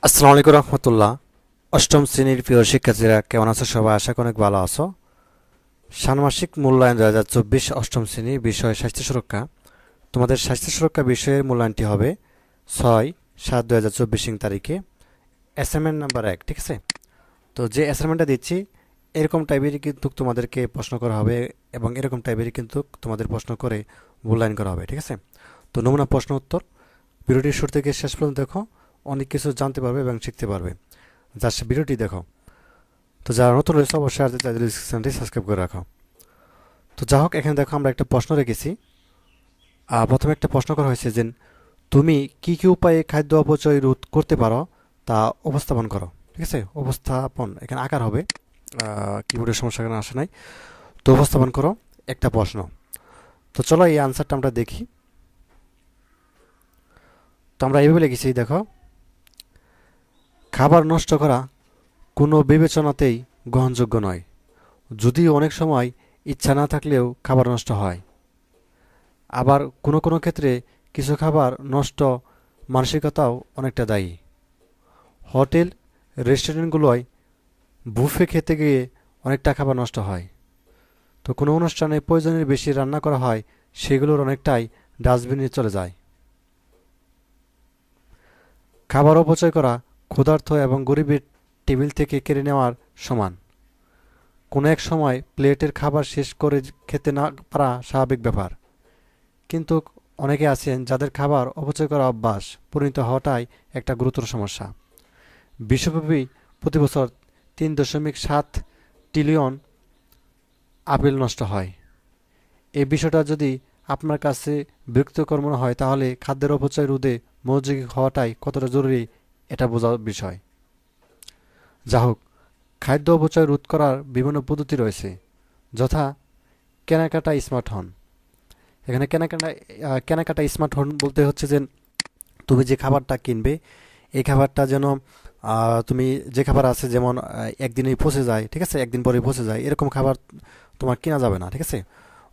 আসসালামু আলাইকুম রহমতুল্লাহ। অষ্টম শ্রেণীর প্রিয় শিক্ষার্থীরা কেমন আছো? সবাই আশা করি অনেক ভালো আছো। ষান্মাসিক মূল্যায়ন 2024 অষ্টম শ্রেণী, বিষয় স্বাস্থ্য সুরক্ষা। তোমাদের স্বাস্থ্য সুরক্ষা বিষয়ের মূল্যায়নটি হবে 6/7/2024 তারিখে। অ্যাসাইনমেন্ট নাম্বার 1, ঠিক আছে? তো যে অ্যাসাইনমেন্টটা দিচ্ছি এরকম টাইপেরই কিন্তু তোমাদেরকে প্রশ্ন করা হবে এবং এরকম টাইপেরই কিন্তু তোমাদের প্রশ্ন করে মূল্যায়ন করা হবে, ঠিক আছে? তো নমুনা প্রশ্ন উত্তর ভিডিওটির শুরু থেকে শেষ পর্যন্ত দেখো, অনেক কিছু জানতে পারবে এবং শিখতে পারবে। জাস্ট ভিডিওটি দেখো। তো যারা নতুন রয়েছে অবশ্যই আর তাদের চ্যানেলটি সাবস্ক্রাইব করে রাখো। তো যা হোক, এখানে দেখো আমরা একটা প্রশ্ন রেখেছি। প্রথমে একটা প্রশ্ন করা হয়েছে যে তুমি কি কি উপায়ে খাদ্য অপচয় রোধ করতে পারো তা উপস্থাপন করো, ঠিক আছে? উপস্থাপন এখানে আকার হবে, কিবোর্ডের সমস্যা এখানে আসে নাই। তো উপস্থাপন করো একটা প্রশ্ন। তো চলো এই আনসারটা আমরা দেখি। তো আমরা এইভাবে লিখেছি, দেখো, খাবার নষ্ট করা কোনো বিবেচনাতেই গ্রহণযোগ্য নয়, যদিও অনেক সময় ইচ্ছা না থাকলেও খাবার নষ্ট হয়। আবার কোনো কোনো ক্ষেত্রে কিছু খাবার নষ্ট মানসিকতাও অনেকটা দায়ী। হোটেল রেস্টুরেন্টগুলোয় বুফে খেতে গিয়ে অনেকটা খাবার নষ্ট হয়। তো কোনো অনুষ্ঠানে প্রয়োজনের বেশি রান্না করা হয়, সেগুলোর অনেকটাই ডাস্টবিনে চলে যায়। খাবার অপচয় করা ক্ষুধার্ত এবং গরিবের টেবিল থেকে কেড়ে নেওয়ার সমান। কোনো এক সময় প্লেটের খাবার শেষ করে খেতে না পারা স্বাভাবিক ব্যাপার, কিন্তু অনেকে আছেন যাদের খাবার অপচয় করা অভ্যাস পরিণত হওয়াটাই একটা গুরুতর সমস্যা। বিশ্বব্যাপী প্রতি বছর 3.7 ট্রিলিয়ন আপেল নষ্ট হয়। এই বিষয়টা যদি আপনার কাছে বিরক্তিকর মনে হয়, তাহলে খাদ্যের অপচয় রোধে মনোযোগী হওয়াটাই কতটা জরুরি এটা বোঝার বিষয়। যা হোক, খাদ্য অপচয় রোধ করার বিভিন্ন পদ্ধতি রয়েছে, যথা কেনাকাটা স্মার্ট হন। এখানে কেনাকাটা স্মার্ট হন বলতে হচ্ছে যে তুমি যে খাবারটা কিনবে এই খাবারটা যেন তুমি যে খাবার আছে, যেমন একদিনেই পচে যায়, ঠিক আছে, একদিন পরে পচে যায়, এরকম খাবার তোমার কেনা যাবে না, ঠিক আছে?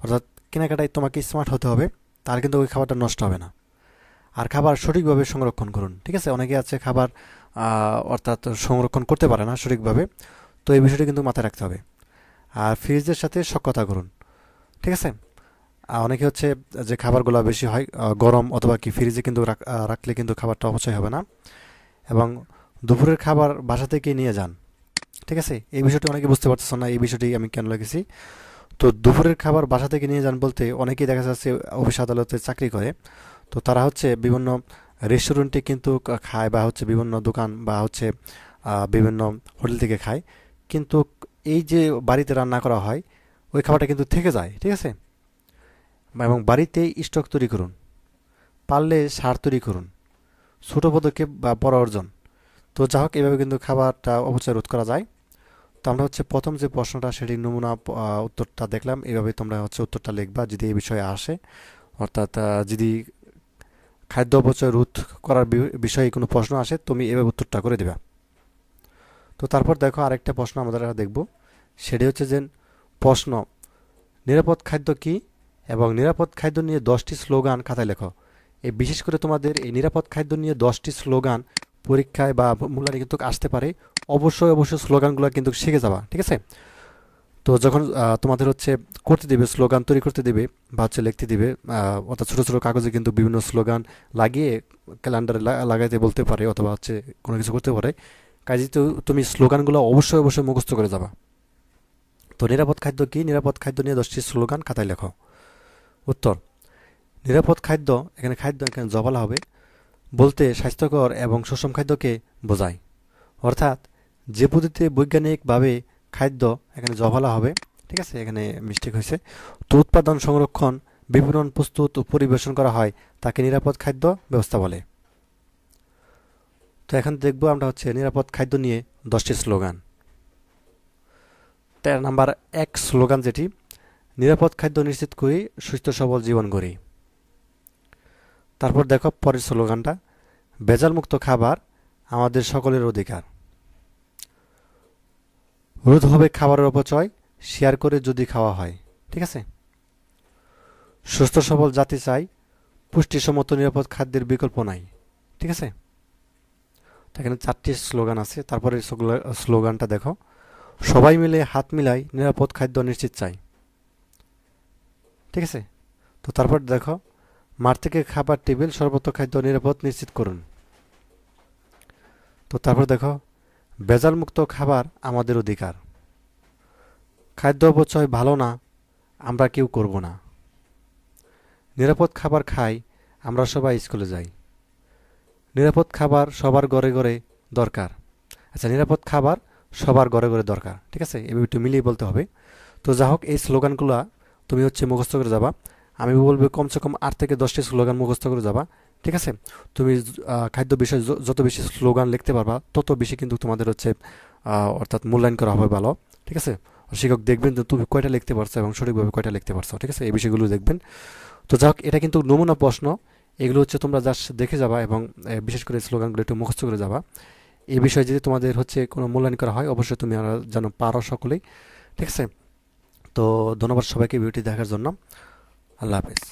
অর্থাৎ কেনাকাটায় তোমাকে স্মার্ট হতে হবে, তাহলে কিন্তু ওই খাবারটা নষ্ট হবে না। আর খাবার সঠিকভাবে সংরক্ষণ করুন, ঠিক আছে? অনেকে আছে খাবার অর্থাৎ সংরক্ষণ করতে পারে না সঠিকভাবে, তো এই বিষয়টি কিন্তু মাথায় রাখতে হবে। আর ফ্রিজের সাথে সখ্যতা করুন, ঠিক আছে? অনেকে হচ্ছে যে খাবারগুলো বেশি হয় গরম অথবা কি ফ্রিজে কিন্তু রাখলে কিন্তু খাবারটা অপচয় হবে না। এবং দুপুরের খাবার বাসা থেকে নিয়ে যান, ঠিক আছে? এই বিষয়টি অনেকে বুঝতে পারতেছ না, এই বিষয়টি আমি কেন লিখেছি। তো দুপুরের খাবার বাসা থেকে নিয়ে যান বলতে অনেকেই দেখা যাচ্ছে অফিস আদালতে চাকরি করে, তো তারা হচ্ছে বিভিন্ন রেস্টুরেন্টে কিন্তু খায়, বা হচ্ছে বিভিন্ন দোকান বা হচ্ছে বিভিন্ন হোটেল থেকে খায়। কিন্তু এই যে বাড়িতে রান্না করা হয় ওই খাবারটা কিন্তু থেকে যায়, ঠিক আছে? এবং বাড়িতে স্টক তৈরি করুন, পারলে সার তৈরি করুন, ছোট পদক্ষেপ বা বড় অর্জন। তো যা হোক, এভাবে কিন্তু খাবারটা অপচয় রোধ করা যায়। তো আমরা হচ্ছে প্রথম যে প্রশ্নটা সেটি নমুনা উত্তরটা দেখলাম, এইভাবে তোমরা হচ্ছে উত্তরটা লিখবা যদি এই বিষয়ে আসে। অর্থাৎ যদি খাদ্য অপচয় রোধ করার বিষয়ে কোনো প্রশ্ন আসে, তুমি এভাবে উত্তরটা করে দেবা। তো তারপর দেখো আরেকটা প্রশ্ন আমাদের দেখব, সেটি হচ্ছে যে প্রশ্ন, নিরাপদ খাদ্য কি এবং নিরাপদ খাদ্য নিয়ে 10টি স্লোগান খাতায় লেখো। এই বিশেষ করে তোমাদের এই নিরাপদ খাদ্য নিয়ে 10টি স্লোগান পরীক্ষায় বা মূল্যায়নে কিন্তু আসতে পারে। অবশ্যই অবশ্যই স্লোগানগুলো কিন্তু শিখে যাবা, ঠিক আছে? তো যখন তোমাদের হচ্ছে করতে দিবে, স্লোগান তৈরি করতে দিবে বা হচ্ছে লিখতে দিবে, অর্থাৎ ছোটো ছোটো কাগজে কিন্তু বিভিন্ন স্লোগান লাগিয়ে ক্যালেন্ডারে লাগাইতে বলতে পারে অথবা হচ্ছে কোনো কিছু করতে পারে। কাজে তো তুমি স্লোগানগুলো অবশ্যই অবশ্যই মুখস্থ করে যাবা। তো নিরাপদ খাদ্য কি, নিরাপদ খাদ্য নিয়ে 10টি স্লোগান খাতায় লেখো। উত্তর, নিরাপদ খাদ্য, এখানে খাদ্য এখানে জবালা হবে, বলতে স্বাস্থ্যকর এবং সুষম খাদ্যকে বোঝায়। অর্থাৎ যে পদ্ধতিতে বৈজ্ঞানিকভাবে খাদ্য, এখানে জবালা হবে, ঠিক আছে, এখানে মিস্টেক হয়েছে। তো উৎপাদন, সংরক্ষণ, বিপণন, প্রস্তুত ও পরিবেশন করা হয় তাকে নিরাপদ খাদ্য ব্যবস্থা বলে। তো এখন দেখবো আমরা হচ্ছে নিরাপদ খাদ্য নিয়ে 10টি স্লোগান। 13 নাম্বার 1 স্লোগান, যেটি নিরাপদ খাদ্য নিশ্চিত করি, সুস্থ সবল জীবন গড়ি। তারপর দেখো পরের স্লোগানটা, ভেজালমুক্ত খাবার আমাদের সকলের অধিকার। রোধ হবে খাবারের অপচয়, শেয়ার করে যদি খাওয়া হয়, ঠিক আছে? সুস্থ সবল জাতি চাই, পুষ্টিসম্মত নিরাপদ খাদ্যের বিকল্প নাই, ঠিক আছে? এখানে 4টি স্লোগান আছে। তারপরে স্লোগানটা দেখো, সবাই মিলে হাত মিলাই নিরাপদ খাদ্য নিশ্চিত চাই। ঠিক আছে? তো তারপর দেখো, মাঠ থেকে খাবার টেবিল সর্বত্র খাদ্য নিরাপদ নিশ্চিত করুন। তো তারপর দেখো, ভেজালমুক্ত খাবার আমাদের অধিকার। খাদ্য অপচয় ভালো না, আমরা কেউ করব না। নিরাপদ খাবার খাই, আমরা সবাই স্কুলে যাই। নিরাপদ খাবার সবার ঘরে ঘরে দরকার। আচ্ছা, নিরাপদ খাবার সবার ঘরে ঘরে দরকার। ঠিক আছে, এভাবে একটু মিলিয়ে বলতে হবে। তো যা হোক, এই স্লোগানগুলো তুমি মুখস্থ করে যাবা। আমি বলবো কমসে কম 8 থেকে 10টি স্লোগান মুখস্থ করে যাবা। ঠিক আছে? তুমি খাদ্য বিষয়ে যত বেশি স্লোগান লিখতে পারবা তত বেশি কিন্তু তোমাদের অর্থাৎ মূল্যায়ন করা হবে ভালো। ঠিক আছে? শিক্ষক দেখবেন যে তুমি কয়টা লিখতে পারছো এবং সঠিকভাবে কয়টা লিখতে পারছো। ঠিক আছে? এই বিষয়গুলো দেখবেন। তো যাই হোক, এটা কিন্তু নমুনা প্রশ্ন। এগুলো তোমরা জাস্ট দেখে যাবা এবং বিশেষ করে স্লোগানগুলো একটু মুখস্থ করে যাবা। এই বিষয়ে যদি তোমাদের কোনো মূল্যায়ন করা হয়, অবশ্যই তুমি যেন পারো সকলেই। ঠিক আছে? তো ধন্যবাদ সবাইকে ভিডিওটি দেখার জন্য। আল্লাহ হাফেজ।